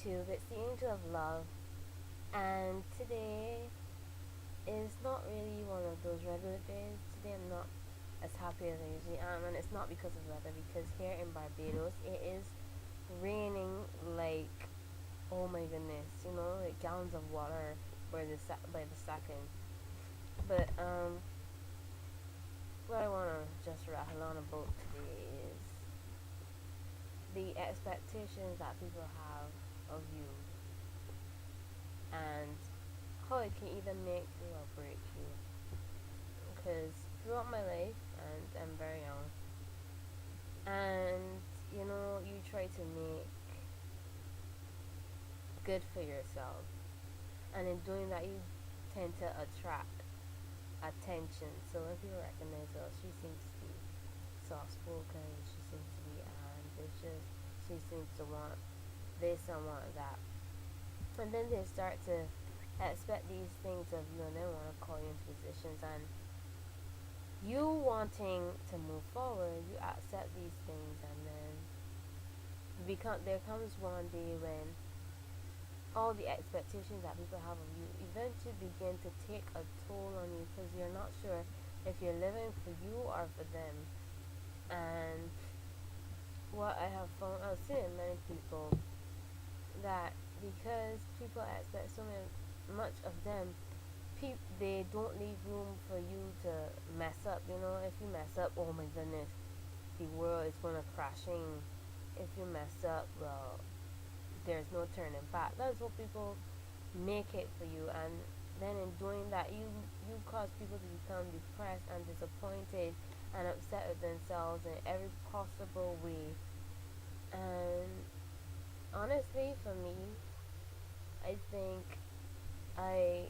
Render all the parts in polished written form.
YouTube. It's the Angel of Love, and today is not really one of those regular days. Today I'm not as happy as I usually am, and it's not because of weather. Because here in Barbados, it is raining like, oh my goodness, like gallons of water by the second. But what I wanna just rattle on about today is the expectations that people have of you and how it can either make you or break you. Because throughout my life, and I'm very young, and you try to make good for yourself, and in doing that, you tend to attract attention. So when people recognize, oh, she seems to be soft spoken, she seems to be ambitious, she seems to want this and want that, and then they start to expect these things of you, and they want to call you into positions, and you wanting to move forward, you accept these things, and then there comes one day when all the expectations that people have of you eventually begin to take a toll on you, because you're not sure if you're living for you or for them. And what I have found, I've seen in many people, that because people expect so much of them, they don't leave room for you to mess up. If you mess up, oh my goodness, the world is gonna crashing. If you mess up, well, there's no turning back. That's what people make it for you, and then in doing that, you cause people to become depressed and disappointed and upset with themselves in every possible way. And honestly, for me, I think I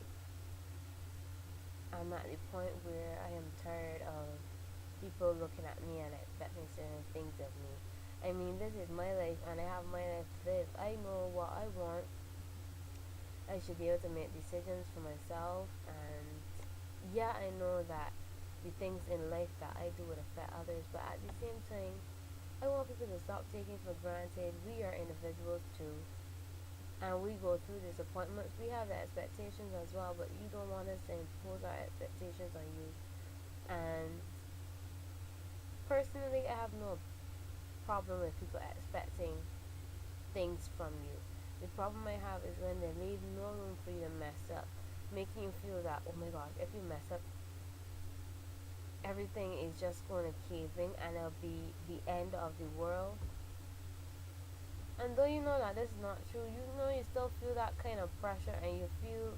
am at the point where I am tired of people looking at me and expecting certain things of me. I mean, this is my life, and I have my life to live. I know what I want. I should be able to make decisions for myself, and yeah, I know that the things in life that I do would affect others, but at the same time, I want people to stop taking for granted we are individuals too, and we go through disappointments. We have expectations as well, but you don't want us to impose our expectations on you. And personally, I have no problem with people expecting things from you. The problem I have is when they leave no room for you to mess up, making you feel that, oh my gosh, if you mess up, everything is just going to cave in and it'll be the end of the world. And though you know that this is not true, you still feel that kind of pressure, and you feel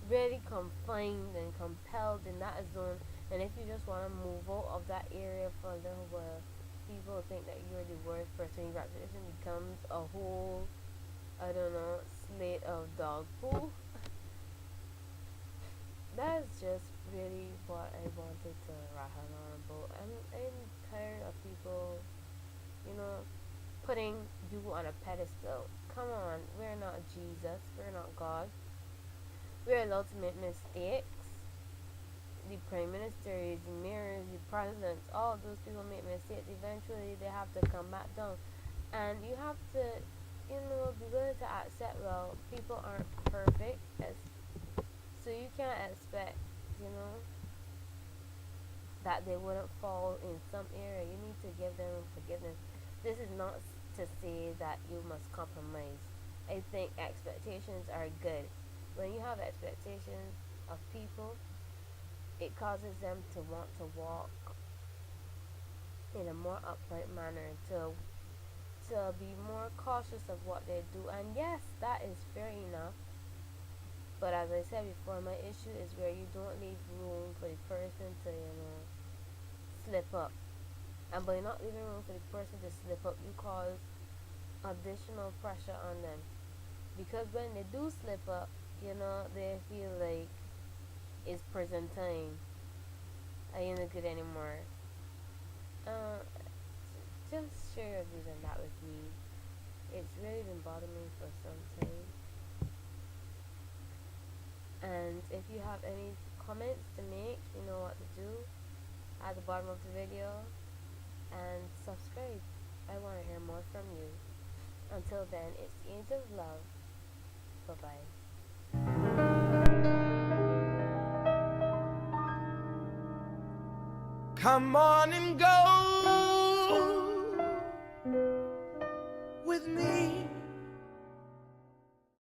really confined and compelled in that zone. And if you just want to move out of that area for a little while, people think that you're the worst person. Your reputation becomes a whole, I don't know, slate of dog poo. That's just really what I wanted to rattle on about. I'm tired of people, you know, putting you on a pedestal. Come on, we're not Jesus, we're not God. We're allowed to make mistakes. The prime ministers, the mayors, the presidents, all of those people make mistakes. Eventually, they have to come back down, and you have to, be willing to accept. Well, people aren't perfect, so you can't expect, that they wouldn't fall in some area. You need to give them forgiveness. This is not to say that you must compromise. I think expectations are good. When you have expectations of people, it causes them to want to walk in a more upright manner, to be more cautious of what they do. And yes, that is fair enough. But as I said before, my issue is where you don't leave room for the person to, slip up. And by not leaving room for the person to slip up, you cause additional pressure on them. Because when they do slip up, they feel like it's prison time. I ain't no good anymore. Uh, just share your views on that with me. It's really been bothering me for some time. And if you have any comments to make, you know what to do at the bottom of the video. And subscribe. I want to hear more from you. Until then, it's Age of Love. Bye bye. Come on and go.